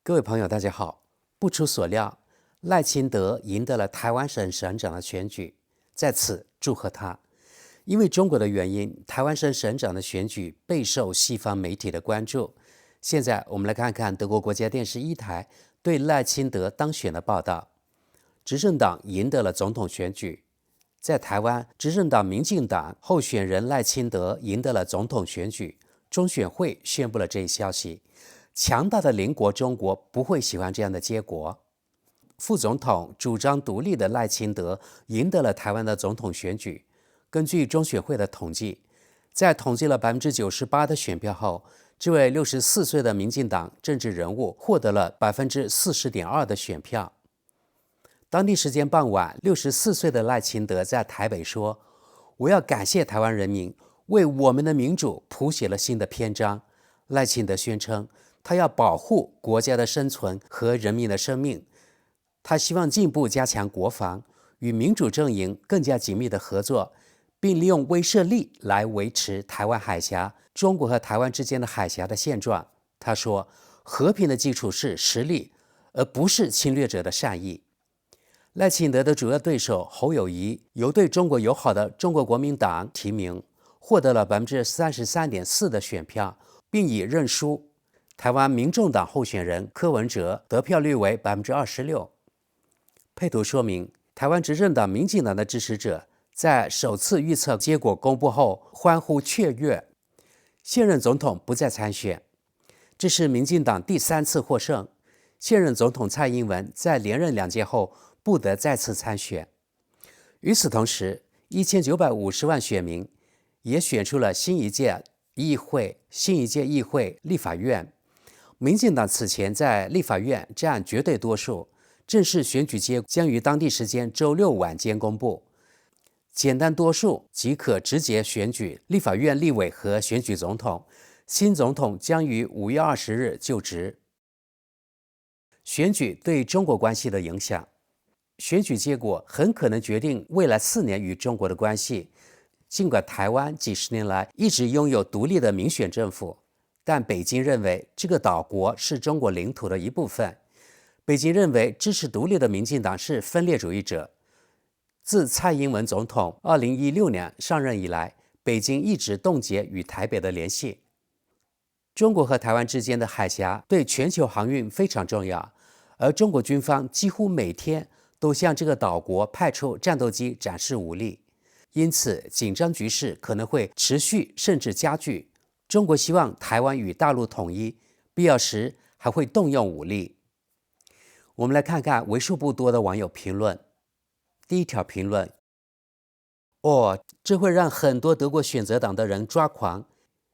各位朋友，大家好。不出所料，赖清德赢得了台湾省省长的选举，在此祝贺他。因为中国的原因，台湾省省长的选举备受西方媒体的关注。现在我们来看看德国国家电视1台对赖清德当选的报道。执政党赢得了总统选举。在台湾，执政党民进党候选人赖清德赢得了总统选举，中选会宣布了这一消息。强大的邻国中国不会喜欢这样的结果。副总统主张独立的赖清德赢得了台湾的总统选举。根据中选会的统计，在统计了98%的选票后，这位64岁的民进党政治人物获得了40.2%的选票。当地时间傍晚，64岁的赖清德在台北说：“我要感谢台湾人民，为我们的民主谱写了新的篇章。”赖清德宣称，他要保护国家的生存和人民的生命。他希望进一步加强国防，与民主阵营更加紧密的合作，并利用威慑力来维持台湾海峡、中国和台湾之间的海峡的现状。他说，和平的基础是实力，而不是侵略者的善意。赖清德的主要对手侯友宜由对中国友好的中国国民党提名，获得了33.4%的选票，并已认输。台湾民众党候选人柯文哲得票率为26%。配图说明，台湾执政党民进党的支持者在首次预测结果公布后欢呼雀跃。现任总统不再参选，这是民进党第3次获胜。现任总统蔡英文在连任2届后不得再次参选。与此同时，1950万选民也选出了新一届议会立法院。民进党此前在立法院占绝对多数，正式选举结果将于当地时间周6晚间公布。简单多数即可直接选举立法院立委和选举总统，新总统将于5月20日就职。选举对中国关系的影响，选举结果很可能决定未来4年与中国的关系。尽管台湾几十年来一直拥有独立的民选政府，但北京认为这个岛国是中国领土的一部分。北京认为支持独立的民进党是分裂主义者。自蔡英文总统2016年上任以来，北京一直冻结与台北的联系。中国和台湾之间的海峡对全球航运非常重要，而中国军方几乎每天都向这个岛国派出战斗机展示武力，因此紧张局势可能会持续甚至加剧。中国希望台湾与大陆统一，必要时还会动用武力。我们来看看为数不多的网友评论。第一条评论：这会让很多德国选择党的人抓狂，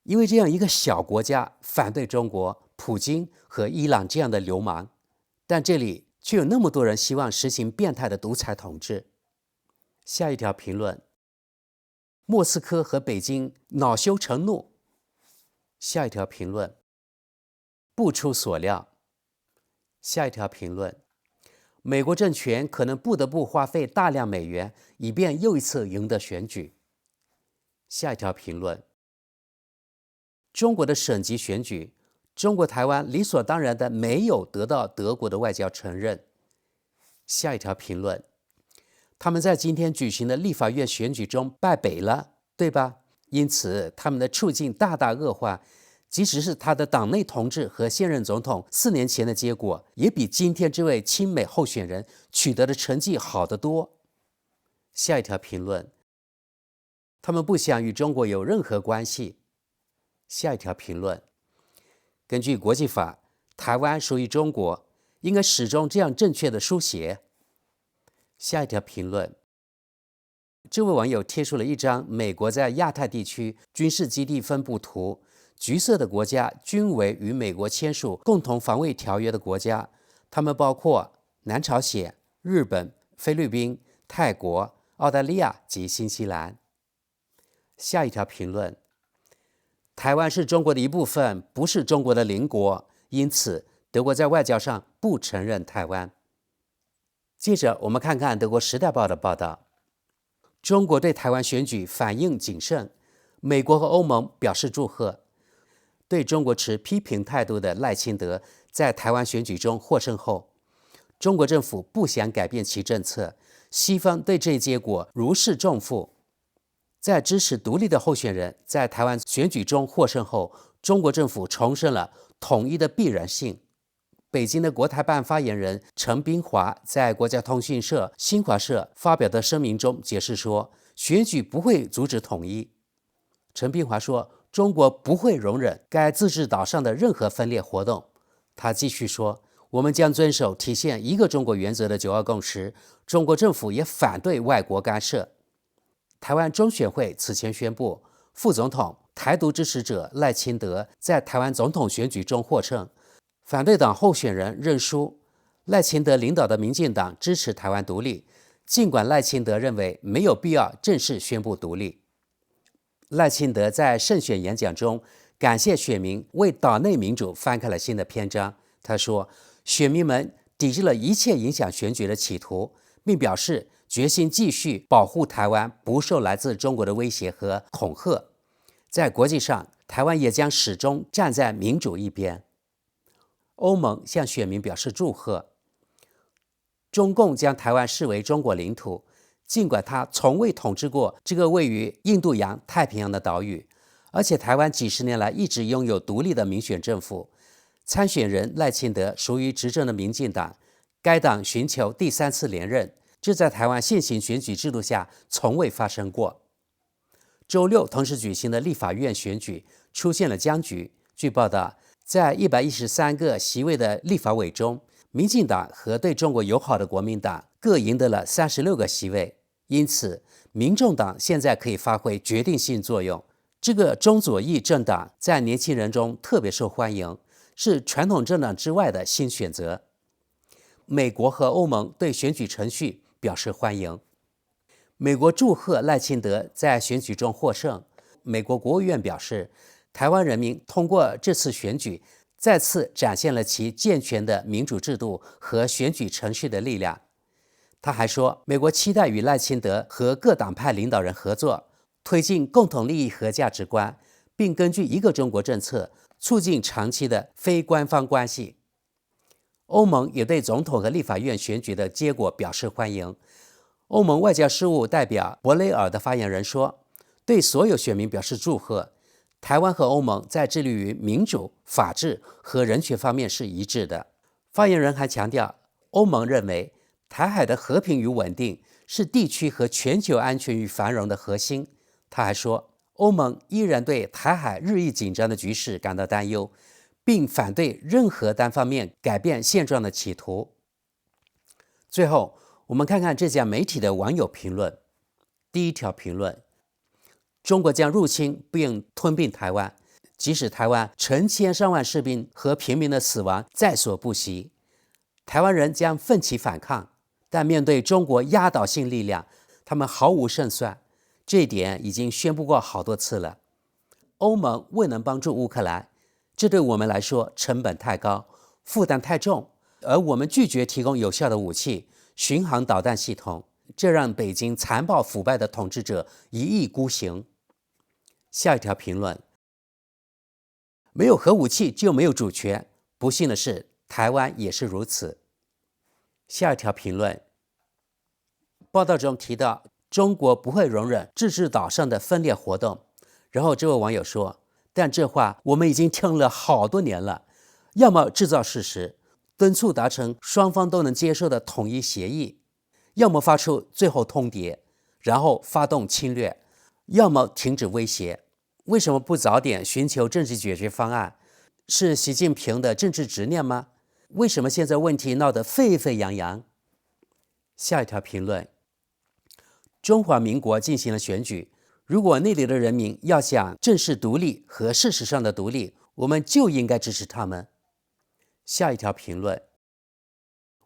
因为这样一个小国家反对中国、普京和伊朗这样的流氓，但这里却有那么多人希望实行变态的独裁统治。下一条评论：莫斯科和北京恼羞成怒。下一条评论：不出所料。下一条评论：美国政权可能不得不花费大量美元，以便又一次赢得选举。下一条评论：中国的省级选举，中国台湾理所当然的没有得到德国的外交承认。下一条评论：他们在今天举行的立法院选举中败北了，对吧？因此他们的处境大大恶化，即使是他的党内同志和现任总统4年前的结果，也比今天这位亲美候选人取得的成绩好得多。下一条评论：他们不想与中国有任何关系。下一条评论：根据国际法，台湾属于中国，应该始终这样正确的书写。下一条评论：这位网友贴出了一张美国在亚太地区军事基地分布图，橘色的国家均为与美国签署共同防卫条约的国家，它们包括南朝鲜、日本、菲律宾、泰国、澳大利亚及新西兰。下一条评论：台湾是中国的一部分，不是中国的邻国，因此德国在外交上不承认台湾。接着我们看看德国《时代报》的报道。中国对台湾选举反应谨慎，美国和欧盟表示祝贺。对中国持批评态度的赖清德在台湾选举中获胜后，中国政府不想改变其政策，西方对这一结果如释重负。在支持独立的候选人在台湾选举中获胜后，中国政府重申了统一的必然性。北京的国台办发言人陈斌华在国家通讯社、新华社发表的声明中解释说，选举不会阻止统一。陈斌华说，中国不会容忍该自治岛上的任何分裂活动。他继续说，我们将遵守体现一个中国原则的九二共识，中国政府也反对外国干涉。台湾中选会此前宣布，副总统、台独支持者赖清德在台湾总统选举中获胜，反对党候选人认输。赖清德领导的民进党支持台湾独立，尽管赖清德认为没有必要正式宣布独立。赖清德在胜选演讲中感谢选民为岛内民主翻开了新的篇章。他说，选民们抵制了一切影响选举的企图，并表示决心继续保护台湾不受来自中国的威胁和恐吓。在国际上，台湾也将始终站在民主一边。欧盟向选民表示祝贺。中共将台湾视为中国领土，尽管它从未统治过这个位于印度洋太平洋的岛屿，而且台湾几十年来一直拥有独立的民选政府。参选人赖清德属于执政的民进党，该党寻求第3次连任，这在台湾现行选举制度下从未发生过。周六同时举行的立法院选举出现了僵局。据报道，在113个席位的立法委中，民进党和对中国友好的国民党各赢得了36个席位，因此民众党现在可以发挥决定性作用。这个中左翼政党在年轻人中特别受欢迎，是传统政党之外的新选择。美国和欧盟对选举程序表示欢迎。美国祝贺赖清德在选举中获胜。美国国务院表示，台湾人民通过这次选举再次展现了其健全的民主制度和选举程序的力量。他还说，美国期待与赖清德和各党派领导人合作，推进共同利益和价值观，并根据一个中国政策促进长期的非官方关系。欧盟也对总统和立法院选举的结果表示欢迎。欧盟外交事务代表博雷尔的发言人说，对所有选民表示祝贺。台湾和欧盟在致力于民主、法治和人权方面是一致的。发言人还强调，欧盟认为台海的和平与稳定是地区和全球安全与繁荣的核心。他还说，欧盟依然对台海日益紧张的局势感到担忧，并反对任何单方面改变现状的企图。最后，我们看看这家媒体的网友评论。第一条评论：中国将入侵并吞并台湾，即使台湾成千上万士兵和平民的死亡在所不惜，台湾人将奋起反抗，但面对中国压倒性力量，他们毫无胜算。这一点已经宣布过好多次了。欧盟未能帮助乌克兰，这对我们来说成本太高，负担太重，而我们拒绝提供有效的武器、巡航导弹系统，这让北京残暴腐败的统治者一意孤行。下一条评论：没有核武器就没有主权，不幸的是，台湾也是如此。下一条评论：报道中提到，中国不会容忍自治岛上的分裂活动。然后这位网友说，但这话我们已经听了好多年了，要么制造事实，敦促达成双方都能接受的统一协议，要么发出最后通牒，然后发动侵略，要么停止威胁。为什么不早点寻求政治解决方案？是习近平的政治执念吗？为什么现在问题闹得沸沸扬扬？下一条评论：中华民国进行了选举，如果那里的人民要想正式独立和事实上的独立，我们就应该支持他们。下一条评论：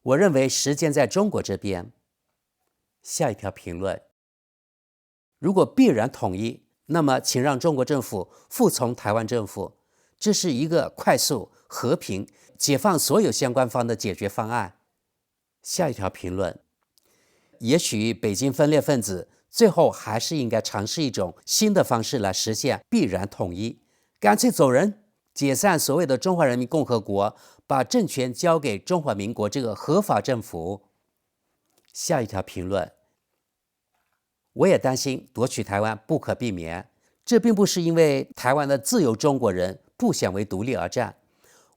我认为时间在中国这边。下一条评论：如果必然统一，那么请让中国政府服从台湾政府，这是一个快速、和平、解放所有相关方的解决方案。下一条评论：也许北京分裂分子最后还是应该尝试一种新的方式来实现必然统一，干脆走人，解散所谓的中华人民共和国，把政权交给中华民国这个合法政府。下一条评论，我也担心夺取台湾不可避免，这并不是因为台湾的自由中国人不想为独立而战，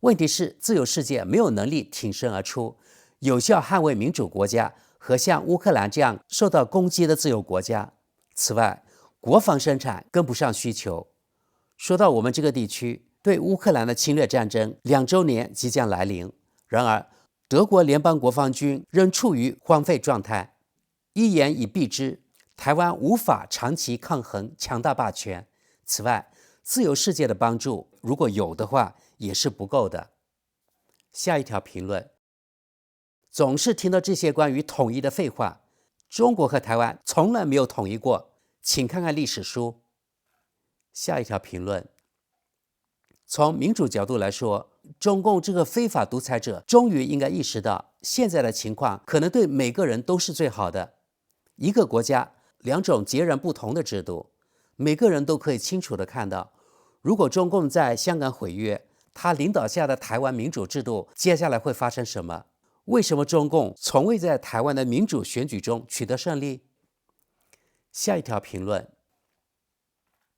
问题是自由世界没有能力挺身而出，有效捍卫民主国家和像乌克兰这样受到攻击的自由国家。此外，国防生产跟不上需求。说到我们这个地区，对乌克兰的侵略战争2周年即将来临，然而德国联邦国防军仍处于荒废状态。一言以蔽之，台湾无法长期抗衡强大霸权。此外，自由世界的帮助如果有的话，也是不够的。下一条评论，总是听到这些关于统一的废话，中国和台湾从来没有统一过，请看看历史书。下一条评论，从民主角度来说，中共这个非法独裁者终于应该意识到，现在的情况可能对每个人都是最好的。一个国家2种截然不同的制度，每个人都可以清楚地看到，如果中共在香港毁约，他领导下的台湾民主制度接下来会发生什么？为什么中共从未在台湾的民主选举中取得胜利？下一条评论，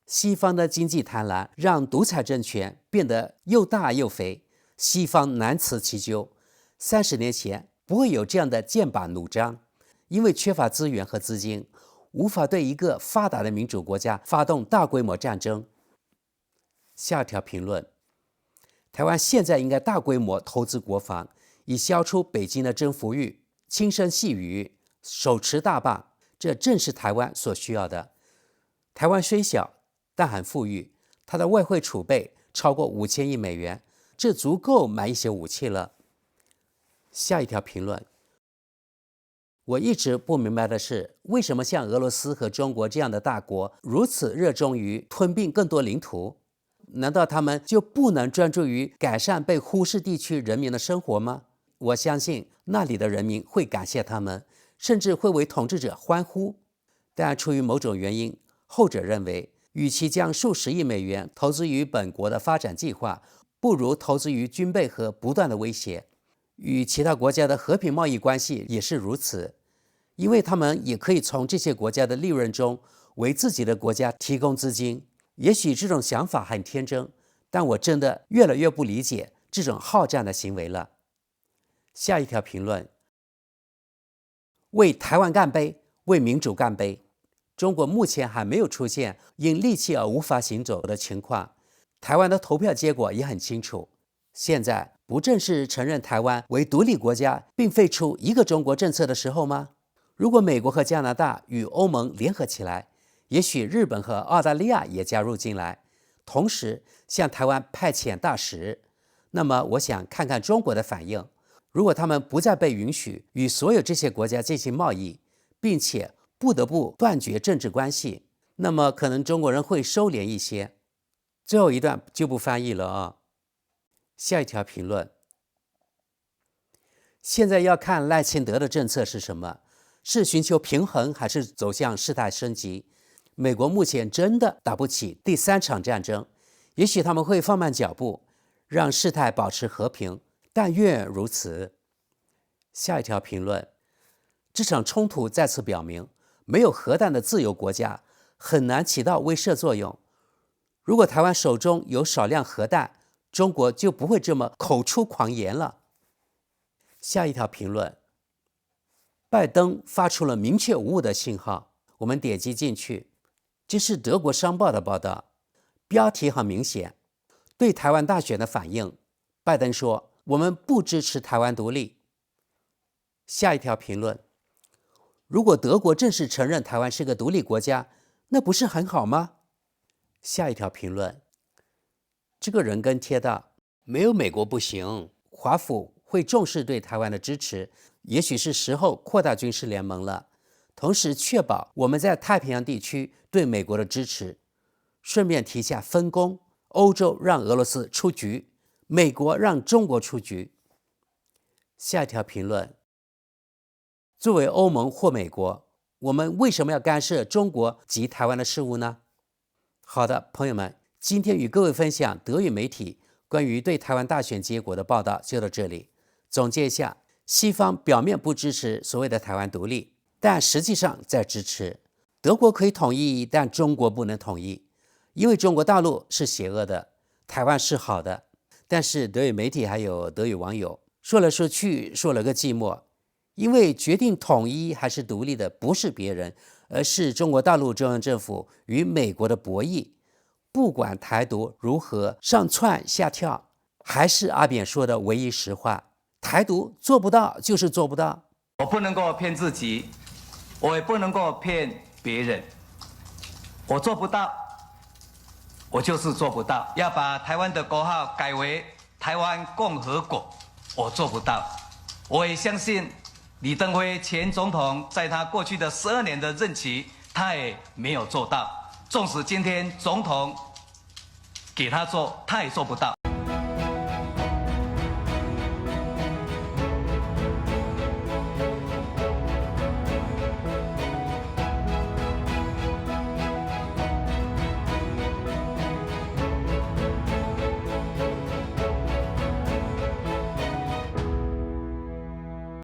西方的经济贪婪让独裁政权变得又大又肥，西方难辞其咎。30年前不会有这样的剑拔弩张，因为缺乏资源和资金，无法对一个发达的民主国家发动大规模战争。下一条评论，台湾现在应该大规模投资国防，以消除北京的征服欲，轻声细语，手持大棒，这正是台湾所需要的。台湾虽小，但很富裕，它的外汇储备超过5000亿美元，这足够买一些武器了。下一条评论，我一直不明白的是，为什么像俄罗斯和中国这样的大国如此热衷于吞并更多领土？难道他们就不能专注于改善被忽视地区人民的生活吗？我相信那里的人民会感谢他们，甚至会为统治者欢呼。但出于某种原因，后者认为与其将数十亿美元投资于本国的发展计划，不如投资于军备和不断的威胁。与其他国家的和平贸易关系也是如此，因为他们也可以从这些国家的利润中为自己的国家提供资金。也许这种想法很天真，但我真的越来越不理解这种好战的行为了。下一条评论，为台湾干杯，为民主干杯。中国目前还没有出现因戾气而无法行走的情况，台湾的投票结果也很清楚。现在不正是承认台湾为独立国家并废除一个中国政策的时候吗？如果美国和加拿大与欧盟联合起来，也许日本和澳大利亚也加入进来，同时向台湾派遣大使，那么我想看看中国的反应。如果他们不再被允许与所有这些国家进行贸易，并且不得不断绝政治关系，那么可能中国人会收敛一些。最后一段就不翻译了啊。下一条评论，现在要看赖清德的政策是什么，是寻求平衡还是走向事态升级。美国目前真的打不起第3场战争，也许他们会放慢脚步，让事态保持和平，但愿如此。下一条评论，这场冲突再次表明，没有核弹的自由国家很难起到威慑作用。如果台湾手中有少量核弹，中国就不会这么口出狂言了。下一条评论，拜登发出了明确无误的信号。我们点击进去，这是德国商报的报道，标题很明显，对台湾大选的反应。拜登说，我们不支持台湾独立。下一条评论，如果德国正式承认台湾是个独立国家，那不是很好吗？下一条评论，这个人跟贴道，没有美国不行，华府会重视对台湾的支持，也许是时候扩大军事联盟了，同时确保我们在太平洋地区对美国的支持。顺便提下分工，欧洲让俄罗斯出局，美国让中国出局。下一条评论，作为欧盟或美国，我们为什么要干涉中国及台湾的事务呢？好的，朋友们，今天与各位分享德语媒体关于对台湾大选结果的报道就到这里。总结一下，西方表面不支持所谓的台湾独立，但实际上在支持。德国可以统一，但中国不能统一，因为中国大陆是邪恶的，台湾是好的。但是德语媒体还有德语网友说来说去说了个寂寞，因为决定统一还是独立的不是别人，而是中国大陆中央政府与美国的博弈。不管台独如何上窜下跳，还是阿扁说的唯一实话，台独做不到就是做不到。我不能够骗自己，我也不能够骗别人，我做不到，我就是做不到。要把台湾的国号改为台湾共和国，我做不到。我也相信李登辉前总统在他过去的12年的任期，他也没有做到。纵使今天总统给他做，他也做不到。